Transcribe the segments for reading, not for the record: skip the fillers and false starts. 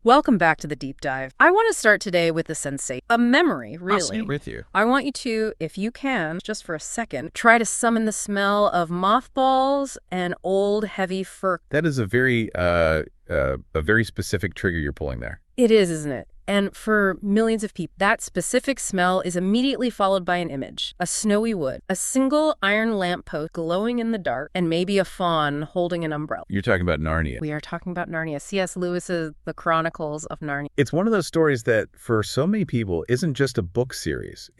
Welcome back to the deep dive. I want to start today with a sensation, a memory, really. I'll start with you. I want you to, if you can, just for a second, try to summon the smell of mothballs and old heavy fur. That is a very specific trigger you're pulling there. It is, isn't it? And for millions of people, that specific smell is immediately followed by an image. A snowy wood, a single iron lamppost glowing in the dark, and maybe a fawn holding an umbrella. You're talking about Narnia. We are talking about Narnia. C.S. Lewis's The Chronicles of Narnia. It's one of those stories that, for so many people, isn't just a book series.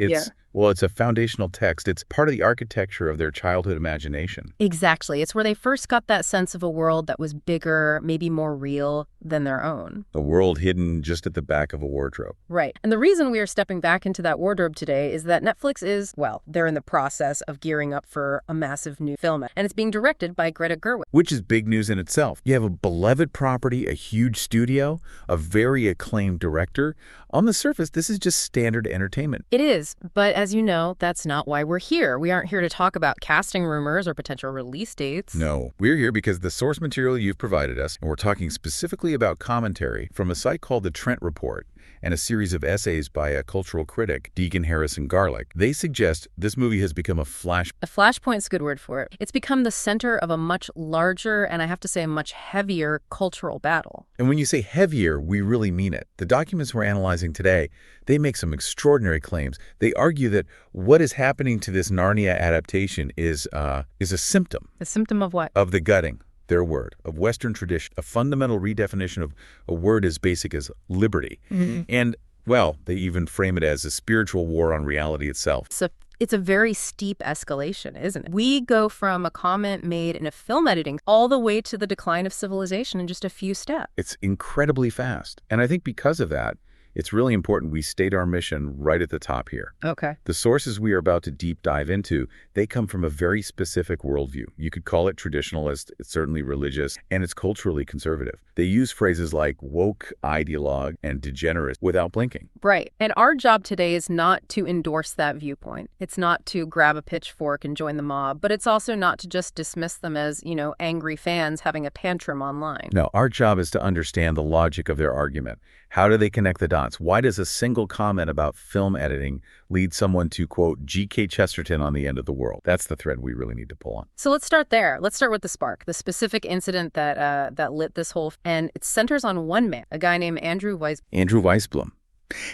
Well, it's a foundational text. It's part of the architecture of their childhood imagination. Exactly. It's where they first got that sense of a world that was bigger, maybe more real than their own. A world hidden just at the back of a wardrobe. Right. And the reason we are stepping back into that wardrobe today is that Netflix is, well, they're in the process of gearing up for a massive new film. And it's being directed by Greta Gerwig. Which is big news in itself. You have a beloved property, a huge studio, a very acclaimed director. On the surface, this is just standard entertainment. It is, but as you know, that's not why we're here. We aren't here to talk about casting rumors or potential release dates. No, we're here because the source material you've provided us, and we're talking specifically about commentary from a site called the Trent Report and a series of essays by a cultural critic, Deacon Harrison Garlic. They suggest this movie has become a flashpoint's a good word for it. It's become the center of a much larger, and I have to say a much heavier cultural battle. And when you say heavier, we really mean it. The documents we're analyzing today, they make some extraordinary claims. They argue that what is happening to this Narnia adaptation is a symptom. A symptom of what? Of the gutting, their word, of Western tradition, a fundamental redefinition of a word as basic as liberty. Mm-hmm. And, well, they even frame it as a spiritual war on reality itself. It's a very steep escalation, isn't it? We go from a comment made in a film editing all the way to the decline of civilization in just a few steps. It's incredibly fast. And I think because of that, it's really important we state our mission right at the top here. Okay. The sources we are about to deep dive into, they come from a very specific worldview. You could call it traditionalist, it's certainly religious, and it's culturally conservative. They use phrases like woke, ideologue, and degenerate without blinking. Right. And our job today is not to endorse that viewpoint. It's not to grab a pitchfork and join the mob, but it's also not to just dismiss them as, angry fans having a tantrum online. No, our job is to understand the logic of their argument. How do they connect the dots? Why does a single comment about film editing lead someone to, quote, G.K. Chesterton on the end of the world? That's the thread we really need to pull on. So let's start there. Let's start with the spark, the specific incident that lit this whole, and it centers on one man, a guy named Andrew Weisblum.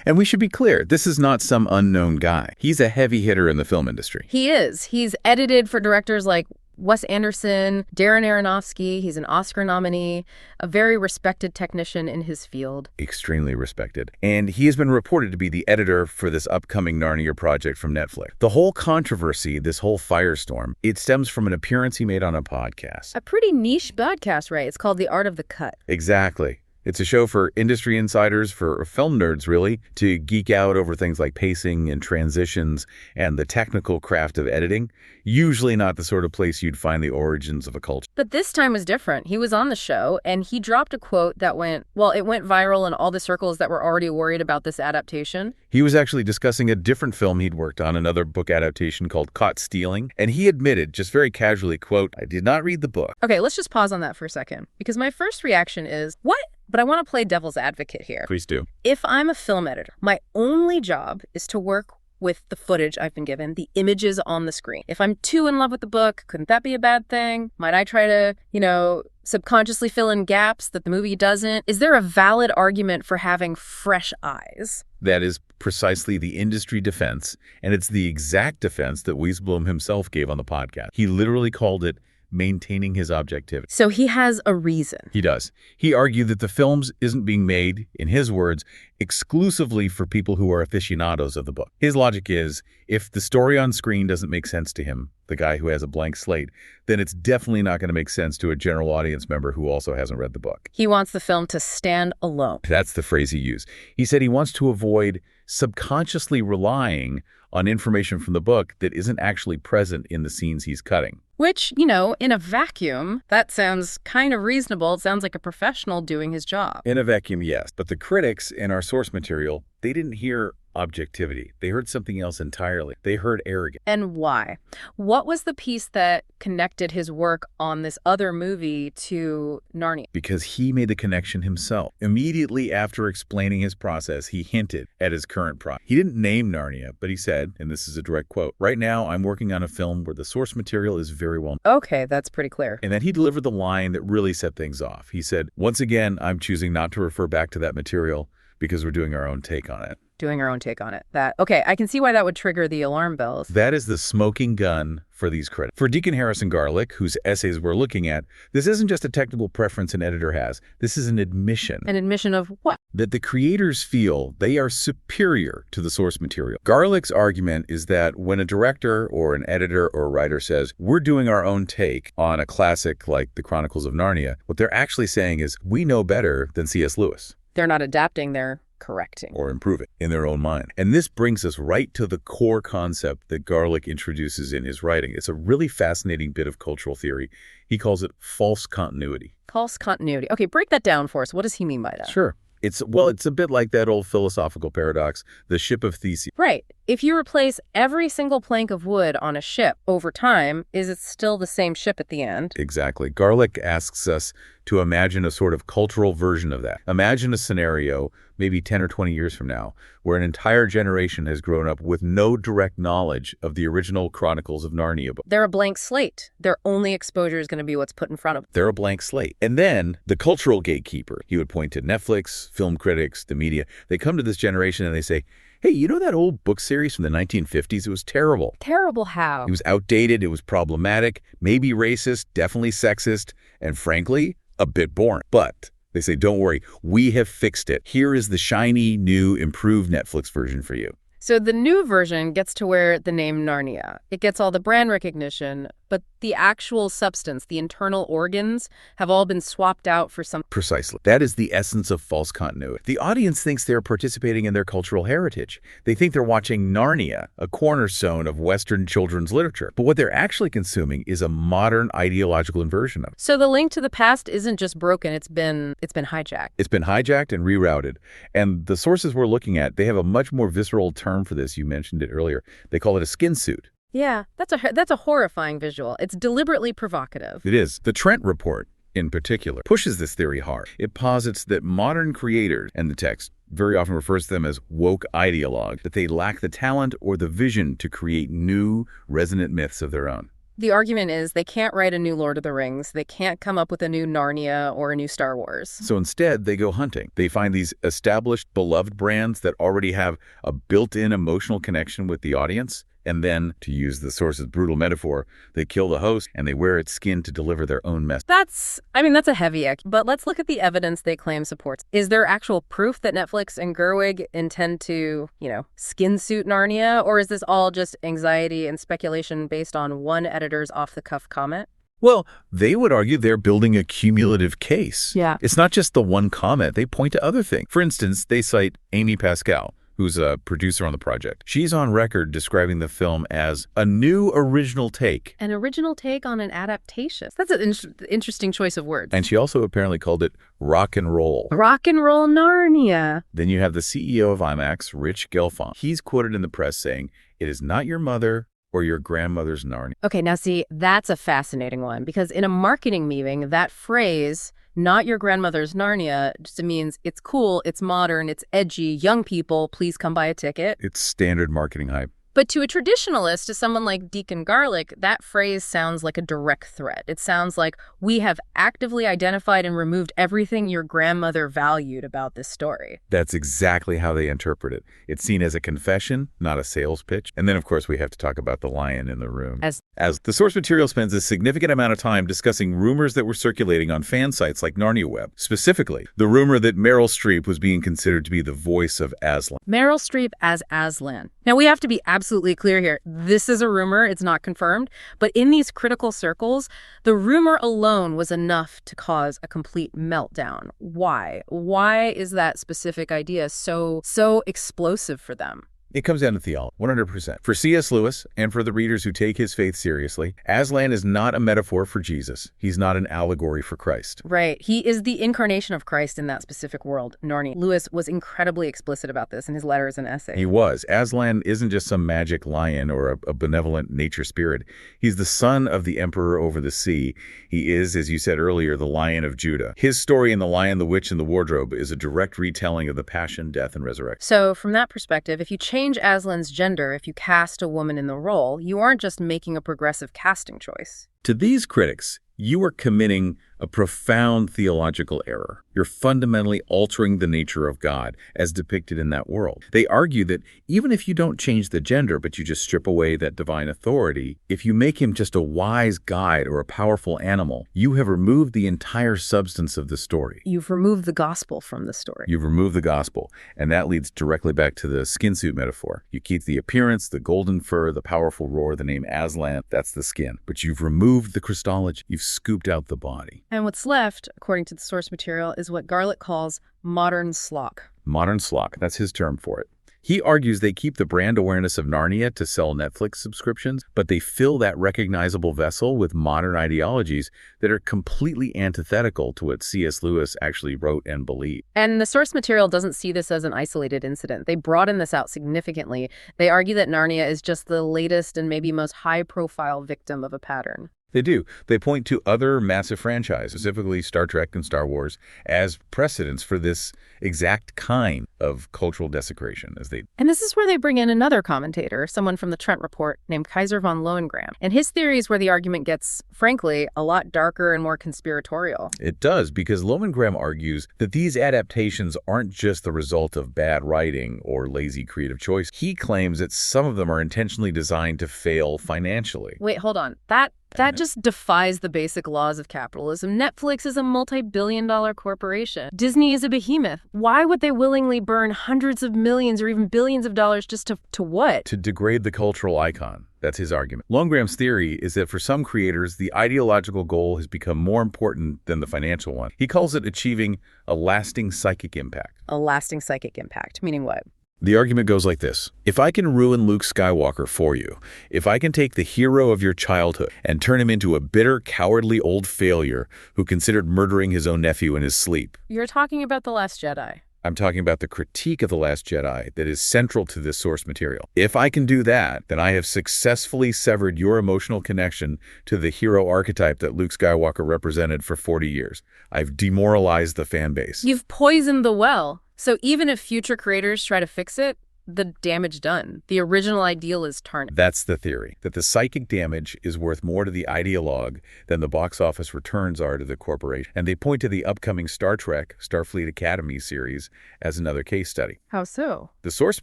And we should be clear, this is not some unknown guy. He's a heavy hitter in the film industry. He is. He's edited for directors like Wes Anderson, Darren Aronofsky. He's an Oscar nominee, a very respected technician in his field. Extremely respected. And he has been reported to be the editor for this upcoming Narnia project from Netflix. The whole controversy, this whole firestorm, it stems from an appearance he made on a podcast. A pretty niche podcast, right? It's called The Art of the Cut. Exactly. It's a show for industry insiders, for film nerds, really, to geek out over things like pacing and transitions and the technical craft of editing. Usually not the sort of place you'd find the origins of a culture. But this time was different. He was on the show, and he dropped a quote that went viral in all the circles that were already worried about this adaptation. He was actually discussing a different film he'd worked on, another book adaptation called Caught Stealing, and he admitted, just very casually, quote, I did not read the book. Okay, let's just pause on that for a second, because my first reaction is, what? But I want to play devil's advocate here. Please do. If I'm a film editor, my only job is to work with the footage I've been given, the images on the screen. If I'm too in love with the book, couldn't that be a bad thing? Might I try to, subconsciously fill in gaps that the movie doesn't? Is there a valid argument for having fresh eyes? That is precisely the industry defense, and it's the exact defense that Weisblum himself gave on the podcast. He literally called it maintaining his objectivity. So he has a reason. He does. He argued that the films isn't being made, in his words, exclusively for people who are aficionados of the book. His logic is, if the story on screen doesn't make sense to him, the guy who has a blank slate, then it's definitely not going to make sense to a general audience member who also hasn't read the book. He wants the film to stand alone. That's the phrase he used. He said he wants to avoid subconsciously relying on information from the book that isn't actually present in the scenes he's cutting. Which, in a vacuum, that sounds kind of reasonable. It sounds like a professional doing his job. In a vacuum, yes. But the critics in our source material, they didn't hear objectivity. They heard something else entirely. They heard arrogance. And why? What was the piece that connected his work on this other movie to Narnia? Because he made the connection himself. Immediately after explaining his process, he hinted at his current project. He didn't name Narnia, but he said, and this is a direct quote, "Right now, I'm working on a film where the source material is very well known." Okay, that's pretty clear. And then he delivered the line that really set things off. He said, "Once again, I'm choosing not to refer back to that material because we're doing our own take on it." Doing our own take on it. Okay, I can see why that would trigger the alarm bells. That is the smoking gun for these critics. For Deacon Harrison Garlic, whose essays we're looking at, this isn't just a technical preference an editor has. This is an admission. An admission of what? That the creators feel they are superior to the source material. Garlic's argument is that when a director or an editor or a writer says, we're doing our own take on a classic like The Chronicles of Narnia, what they're actually saying is, we know better than C.S. Lewis. They're not adapting, they're correcting. Or improving in their own mind. And this brings us right to the core concept that Garlic introduces in his writing. It's a really fascinating bit of cultural theory. He calls it false continuity. False continuity. Okay, break that down for us. What does he mean by that? Sure. It's a bit like that old philosophical paradox, the ship of Theseus. Right. If you replace every single plank of wood on a ship over time, is it still the same ship at the end? Exactly. Garlic asks us to imagine a sort of cultural version of that. Imagine a scenario, maybe 10 or 20 years from now, where an entire generation has grown up with no direct knowledge of the original Chronicles of Narnia book. They're a blank slate. Their only exposure is going to be what's put in front of them. They're a blank slate. And then the cultural gatekeeper, he would point to Netflix, film critics, the media. They come to this generation and they say, hey, you know that old book series from the 1950s? It was terrible. Terrible how? It was outdated, it was problematic, maybe racist, definitely sexist, and frankly, a bit boring. But they say, don't worry, we have fixed it. Here is the shiny, new, improved Netflix version for you. So the new version gets to wear the name Narnia. It gets all the brand recognition, but the actual substance, the internal organs, have all been swapped out for some... Precisely. That is the essence of false continuity. The audience thinks they're participating in their cultural heritage. They think they're watching Narnia, a cornerstone of Western children's literature. But what they're actually consuming is a modern ideological inversion of it. So the link to the past isn't just broken, it's been hijacked. It's been hijacked and rerouted. And the sources we're looking at, they have a much more visceral term for this. You mentioned it earlier. They call it a skin suit. Yeah, that's a horrifying visual. It's deliberately provocative. It is. The Trent Report, in particular, pushes this theory hard. It posits that modern creators, and the text very often refers to them as woke ideologues, that they lack the talent or the vision to create new, resonant myths of their own. The argument is they can't write a new Lord of the Rings. They can't come up with a new Narnia or a new Star Wars. So instead, they go hunting. They find these established, beloved brands that already have a built-in emotional connection with the audience. And then, to use the source's brutal metaphor, they kill the host and they wear its skin to deliver their own message. That's a heavy act, but let's look at the evidence they claim supports. Is there actual proof that Netflix and Gerwig intend to, skin suit Narnia, or is this all just anxiety and speculation based on one editor's off-the-cuff comment? Well, they would argue they're building a cumulative case. Yeah. It's not just the one comment. They point to other things. For instance, they cite Amy Pascal, who's a producer on the project. She's on record describing the film as a new original take. An original take on an adaptation. That's an interesting choice of words. And she also apparently called it rock and roll. Rock and roll Narnia. Then you have the CEO of IMAX, Rich Gelfond. He's quoted in the press saying, "It is not your mother or your grandmother's Narnia." Okay, now see, that's a fascinating one, because in a marketing meeting, that phrase, not your grandmother's Narnia, just means it's cool, it's modern, it's edgy, young people, please come buy a ticket. It's standard marketing hype. But to a traditionalist, to someone like Deacon Garlic, that phrase sounds like a direct threat. It sounds like we have actively identified and removed everything your grandmother valued about this story. That's exactly how they interpret it. It's seen as a confession, not a sales pitch. And then, of course, we have to talk about the lion in the room. As the source material spends a significant amount of time discussing rumors that were circulating on fan sites like Narnia Web. Specifically, the rumor that Meryl Streep was being considered to be the voice of Aslan. Meryl Streep as Aslan. Now, we have to be absolutely clear here. This is a rumor. It's not confirmed. But in these critical circles, the rumor alone was enough to cause a complete meltdown. Why? Why is that specific idea so explosive for them? It comes down to theology, 100%. For C.S. Lewis, and for the readers who take his faith seriously, Aslan is not a metaphor for Jesus. He's not an allegory for Christ. Right. He is the incarnation of Christ in that specific world, Narnia. Lewis was incredibly explicit about this in his letters and essays. He was. Aslan isn't just some magic lion or a benevolent nature spirit. He's the son of the emperor over the sea. He is, as you said earlier, the Lion of Judah. His story in The Lion, the Witch, and the Wardrobe is a direct retelling of the passion, death, and resurrection. So from that perspective, if you change Aslan's gender, if you cast a woman in the role, you aren't just making a progressive casting choice. To these critics, you are committing a profound theological error. You're fundamentally altering the nature of God as depicted in that world. They argue that even if you don't change the gender, but you just strip away that divine authority, if you make him just a wise guide or a powerful animal, you have removed the entire substance of the story. You've removed the gospel from the story. You've removed the gospel, and that leads directly back to the skin suit metaphor. You keep the appearance, the golden fur, the powerful roar, the name Aslan, that's the skin. But you've removed the Christology. You've scooped out the body. And what's left, according to the source material, is what Garlic calls modern slock. Modern slock, that's his term for it. He argues they keep the brand awareness of Narnia to sell Netflix subscriptions, but they fill that recognizable vessel with modern ideologies that are completely antithetical to what C.S. Lewis actually wrote and believed. And the source material doesn't see this as an isolated incident. They broaden this out significantly. They argue that Narnia is just the latest and maybe most high-profile victim of a pattern. They do. They point to other massive franchises, specifically Star Trek and Star Wars, as precedents for this exact kind of cultural desecration. And this is where they bring in another commentator, someone from the Trent Report named Kaiser von Lohengram. And his theory is where the argument gets, frankly, a lot darker and more conspiratorial. It does, because Lohengram argues that these adaptations aren't just the result of bad writing or lazy creative choice. He claims that some of them are intentionally designed to fail financially. Wait, hold on. That just defies the basic laws of capitalism. Netflix is a multi-billion-dollar corporation. Disney is a behemoth. Why would they willingly burn hundreds of millions or even billions of dollars just to what? To degrade the cultural icon. That's his argument. Longram's theory is that for some creators, the ideological goal has become more important than the financial one. He calls it achieving a lasting psychic impact. A lasting psychic impact, meaning what? The argument goes like this. If I can ruin Luke Skywalker for you, if I can take the hero of your childhood and turn him into a bitter, cowardly old failure who considered murdering his own nephew in his sleep. You're talking about The Last Jedi. I'm talking about the critique of The Last Jedi that is central to this source material. If I can do that, then I have successfully severed your emotional connection to the hero archetype that Luke Skywalker represented for 40 years. I've demoralized the fan base. You've poisoned the well. So even if future creators try to fix it, the damage done. The original ideal is tarnished. That's the theory, that the psychic damage is worth more to the ideologue than the box office returns are to the corporation. And they point to the upcoming Star Trek Starfleet Academy series as another case study. How so? The source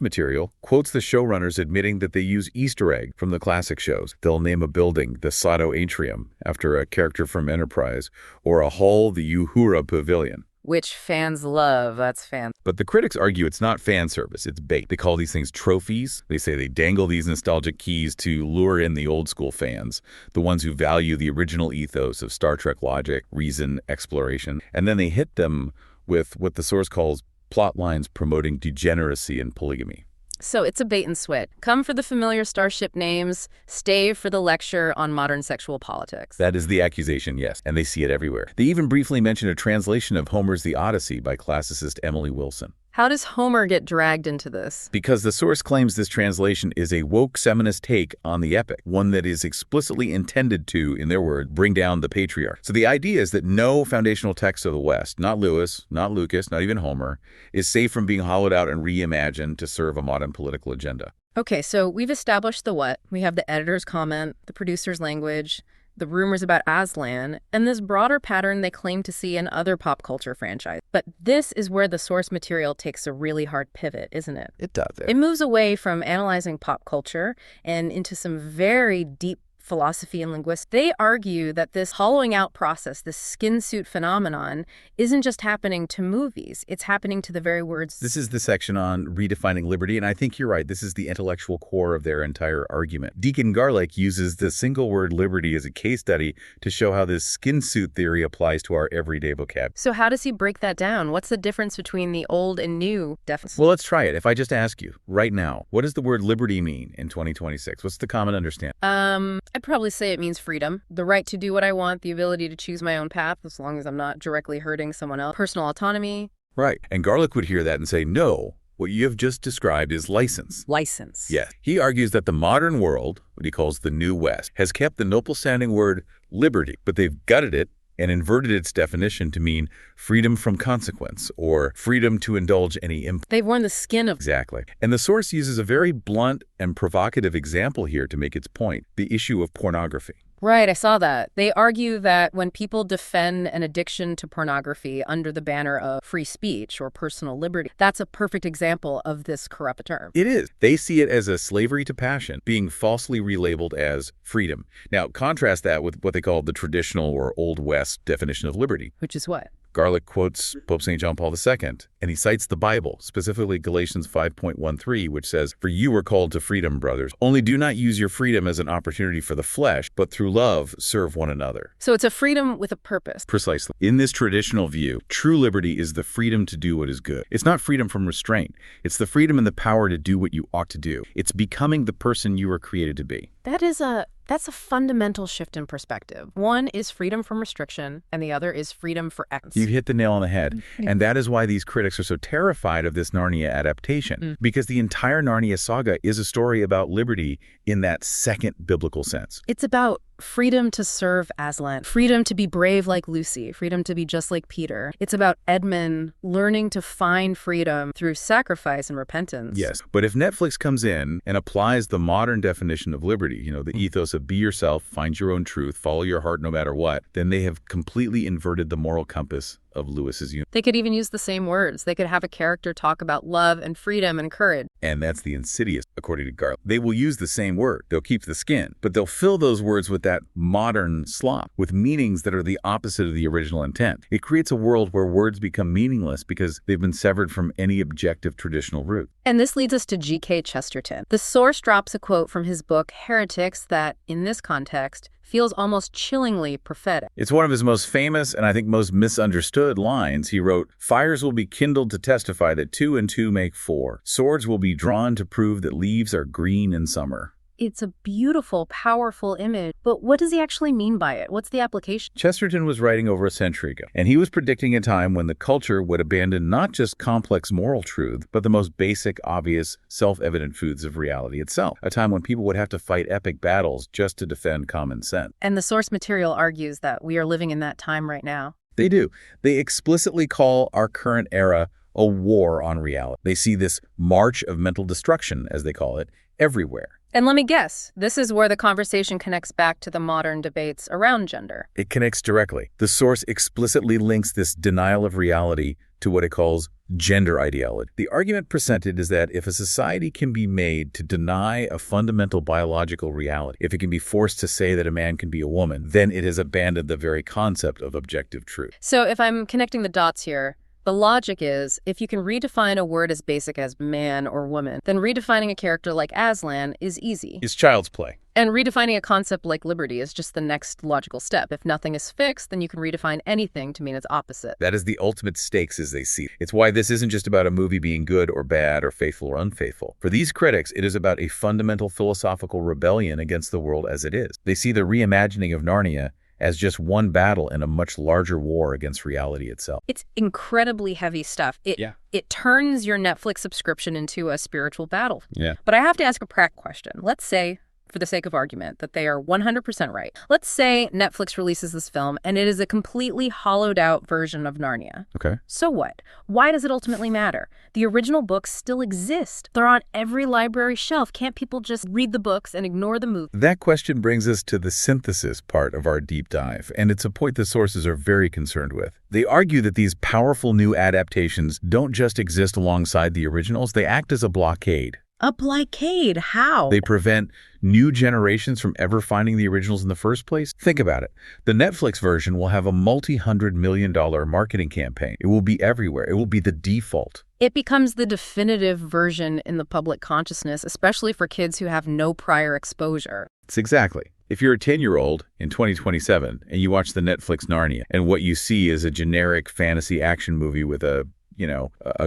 material quotes the showrunners admitting that they use Easter egg from the classic shows. They'll name a building the Sato Atrium after a character from Enterprise, or a hall the Uhura Pavilion. Which fans love. That's fans. But the critics argue it's not fan service, it's bait. They call these things trophies. They say they dangle these nostalgic keys to lure in the old school fans, the ones who value the original ethos of Star Trek logic, reason, exploration. And then they hit them with what the source calls plot lines promoting degeneracy and polygamy. So it's a bait and switch. Come for the familiar starship names, stay for the lecture on modern sexual politics. That is the accusation, yes, and they see it everywhere. They even briefly mention a translation of Homer's The Odyssey by classicist Emily Wilson. How does Homer get dragged into this? Because the source claims this translation is a woke feminist take on the epic, one that is explicitly intended to, in their words, bring down the patriarch. So the idea is that no foundational text of the West, not Lewis, not Lucas, not even Homer, is safe from being hollowed out and reimagined to serve a modern political agenda. Okay, so we've established the what. We have the editor's comment, the producer's language, the rumors about Aslan, and this broader pattern they claim to see in other pop culture franchises. But this is where the source material takes a really hard pivot, isn't it? It does. It moves away from analyzing pop culture and into some very deep philosophy and linguistics, they argue that this hollowing out process, this skin suit phenomenon, isn't just happening to movies. It's happening to the very words. This is the section on redefining liberty, and I think you're right. This is the intellectual core of their entire argument. Deacon Garlic uses the single word liberty as a case study to show how this skin suit theory applies to our everyday vocabulary. So how does he break that down? What's the difference between the old and new definition? Well, let's try it. If I just ask you right now, what does the word liberty mean in 2026? What's the common understanding? I'd probably say it means freedom, the right to do what I want, the ability to choose my own path as long as I'm not directly hurting someone else, personal autonomy. Right. And Garlic would hear that and say, no, what you have just described is license. License. Yes. He argues that the modern world, what he calls the New West, has kept the noble-sounding word liberty, but they've gutted it and inverted its definition to mean freedom from consequence or freedom to indulge any impulse. They've worn the skin of... Exactly. And the source uses a very blunt and provocative example here to make its point, the issue of pornography. Right, I saw that. They argue that when people defend an addiction to pornography under the banner of free speech or personal liberty, that's a perfect example of this corrupt term. It is. They see it as a slavery to passion being falsely relabeled as freedom. Now, contrast that with what they call the traditional or Old West definition of liberty. Which is what? Garlic quotes Pope St. John Paul II, and he cites the Bible, specifically Galatians 5:13, which says, "For you were called to freedom, brothers. Only do not use your freedom as an opportunity for the flesh, but through love serve one another." So it's a freedom with a purpose. Precisely. In this traditional view, true liberty is the freedom to do what is good. It's not freedom from restraint. It's the freedom and the power to do what you ought to do. It's becoming the person you were created to be. That's a fundamental shift in perspective. One is freedom from restriction, and the other is freedom for excellence. You've hit the nail on the head. And that is why these critics are so terrified of this Narnia adaptation, because the entire Narnia saga is a story about liberty in that second biblical sense. It's about freedom to serve Aslan, freedom to be brave like Lucy, freedom to be just like Peter. It's about Edmund learning to find freedom through sacrifice and repentance. Yes, but if Netflix comes in and applies the modern definition of liberty, the ethos of be yourself, find your own truth, follow your heart no matter what, then they have completely inverted the moral compass of Lewis's universe. They could even use the same words. They could have a character talk about love and freedom and courage. And that's the insidious, according to Garlic. They will use the same word. They'll keep the skin, but they'll fill those words with that modern slop, with meanings that are the opposite of the original intent. It creates a world where words become meaningless because they've been severed from any objective traditional root. And this leads us to G.K. Chesterton. The source drops a quote from his book, Heretics, that, in this context, feels almost chillingly prophetic. It's one of his most famous and I think most misunderstood lines. He wrote, "Fires will be kindled to testify that 2 and 2 make 4. Swords will be drawn to prove that leaves are green in summer." It's a beautiful, powerful image, but what does he actually mean by it? What's the application? Chesterton was writing over a century ago, and he was predicting a time when the culture would abandon not just complex moral truth, but the most basic, obvious, self-evident truths of reality itself. A time when people would have to fight epic battles just to defend common sense. And the source material argues that we are living in that time right now. They do. They explicitly call our current era a war on reality. They see this march of mental destruction, as they call it, everywhere. And let me guess, this is where the conversation connects back to the modern debates around gender. It connects directly. The source explicitly links this denial of reality to what it calls gender ideology. The argument presented is that if a society can be made to deny a fundamental biological reality, if it can be forced to say that a man can be a woman, then it has abandoned the very concept of objective truth. So if I'm connecting the dots here, the logic is, if you can redefine a word as basic as man or woman, then redefining a character like Aslan is easy. It's child's play. And redefining a concept like liberty is just the next logical step. If nothing is fixed, then you can redefine anything to mean its opposite. That is the ultimate stakes as they see it. It's why this isn't just about a movie being good or bad or faithful or unfaithful. For these critics, it is about a fundamental philosophical rebellion against the world as it is. They see the reimagining of Narnia as just one battle in a much larger war against reality itself. It's incredibly heavy stuff. It turns your Netflix subscription into a spiritual battle. Yeah. But I have to ask a practical question. Let's say, for the sake of argument, that they are 100% right. Let's say Netflix releases this film and it is a completely hollowed out version of Narnia. Okay. So what? Why does it ultimately matter? The original books still exist. They're on every library shelf. Can't people just read the books and ignore the movie? That question brings us to the synthesis part of our deep dive, and it's a point the sources are very concerned with. They argue that these powerful new adaptations don't just exist alongside the originals, they act as a blockade. A blockade? How? They prevent new generations from ever finding the originals in the first place. Think about it. The Netflix version will have a multi-$100 million marketing campaign. It will be everywhere. It will be the default. It becomes the definitive version in the public consciousness, especially for kids who have no prior exposure. It's exactly. If you're a 10-year-old in 2027 and you watch the Netflix Narnia and what you see is a generic fantasy action movie with a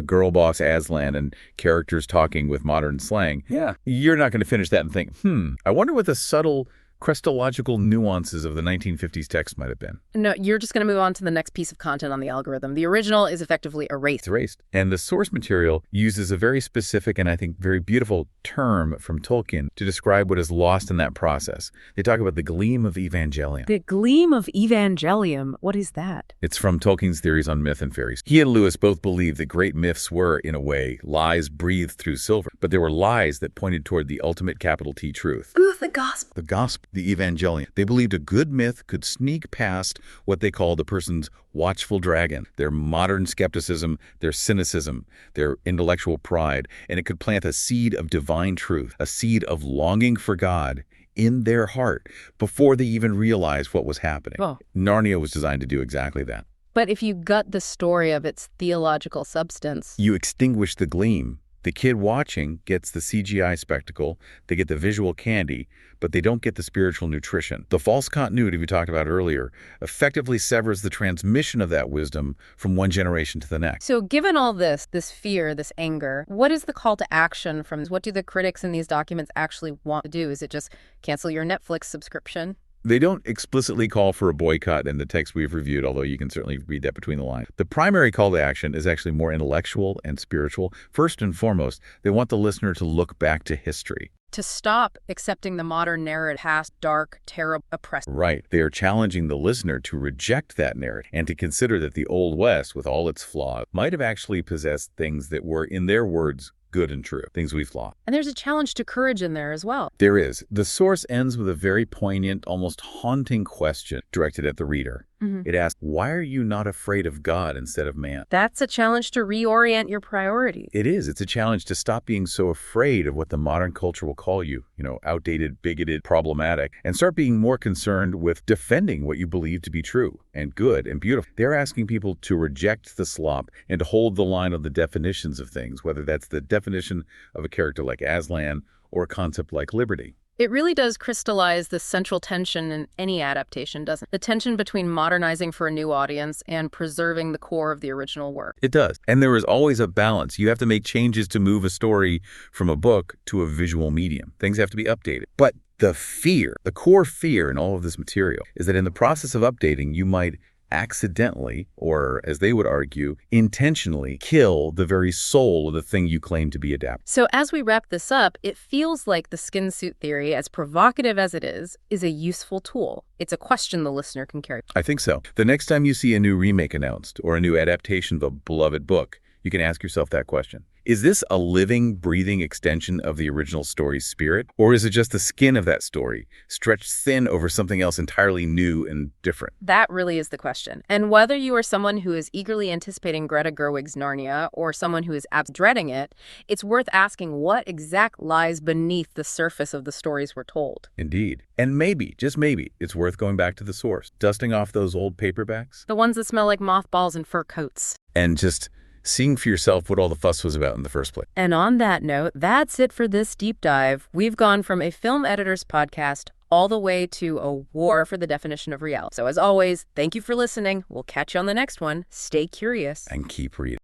girl boss Aslan and characters talking with modern slang, you're not going to finish that and think, I wonder what the subtle Christological nuances of the 1950s text might have been. No, you're just going to move on to the next piece of content on the algorithm. The original is effectively erased. It's erased. And the source material uses a very specific and I think very beautiful term from Tolkien to describe what is lost in that process. They talk about the gleam of evangelium. The gleam of evangelium? What is that? It's from Tolkien's theories on myth and fairies. He and Lewis both believed that great myths were, in a way, lies breathed through silver. But there were lies that pointed toward the ultimate capital T truth. Ooh, the gospel. The gospel. The evangelion. They believed a good myth could sneak past what they called a person's watchful dragon, their modern skepticism, their cynicism, their intellectual pride, and it could plant a seed of divine truth, a seed of longing for God in their heart before they even realized what was happening. Oh. Narnia was designed to do exactly that. But if you gut the story of its theological substance, you extinguish the gleam. The kid watching gets the CGI spectacle, they get the visual candy, but they don't get the spiritual nutrition. The false continuity we talked about earlier effectively severs the transmission of that wisdom from one generation to the next. So given all this fear, this anger, what is the call to action from what do the critics in these documents actually want to do? Is it just cancel your Netflix subscription? They don't explicitly call for a boycott in the text we've reviewed, although you can certainly read that between the lines. The primary call to action is actually more intellectual and spiritual. First and foremost, they want the listener to look back to history. To stop accepting the modern narrative past dark, terrible, oppressive. Right. They are challenging the listener to reject that narrative and to consider that the Old West, with all its flaws, might have actually possessed things that were, in their words, good and true, things we flaw. And there's a challenge to courage in there as well. There is. The source ends with a very poignant, almost haunting question directed at the reader. It asks, why are you not afraid of God instead of man? That's a challenge to reorient your priorities. It is. It's a challenge to stop being so afraid of what the modern culture will call you, outdated, bigoted, problematic, and start being more concerned with defending what you believe to be true and good and beautiful. They're asking people to reject the slop and to hold the line on the definitions of things, whether that's the definition of a character like Aslan or a concept like liberty. It really does crystallize the central tension in any adaptation, doesn't it? The tension between modernizing for a new audience and preserving the core of the original work. It does. And there is always a balance. You have to make changes to move a story from a book to a visual medium. Things have to be updated. But the core fear in all of this material is that in the process of updating, you might accidentally, or as they would argue, intentionally kill the very soul of the thing you claim to be adapted. So as we wrap this up, it feels like the skin suit theory, as provocative as it is a useful tool. It's a question the listener can carry. I think so. The next time you see a new remake announced or a new adaptation of a beloved book, you can ask yourself that question. Is this a living, breathing extension of the original story's spirit? Or is it just the skin of that story, stretched thin over something else entirely new and different? That really is the question. And whether you are someone who is eagerly anticipating Greta Gerwig's Narnia or someone who is dreading it, it's worth asking what exact lies beneath the surface of the stories we're told. Indeed. And maybe, just maybe, it's worth going back to the source, dusting off those old paperbacks. The ones that smell like mothballs and fur coats. And just seeing for yourself what all the fuss was about in the first place. And on that note, that's it for this deep dive. We've gone from a film editor's podcast all the way to a war for the definition of reality. So as always, thank you for listening. We'll catch you on the next one. Stay curious. And keep reading.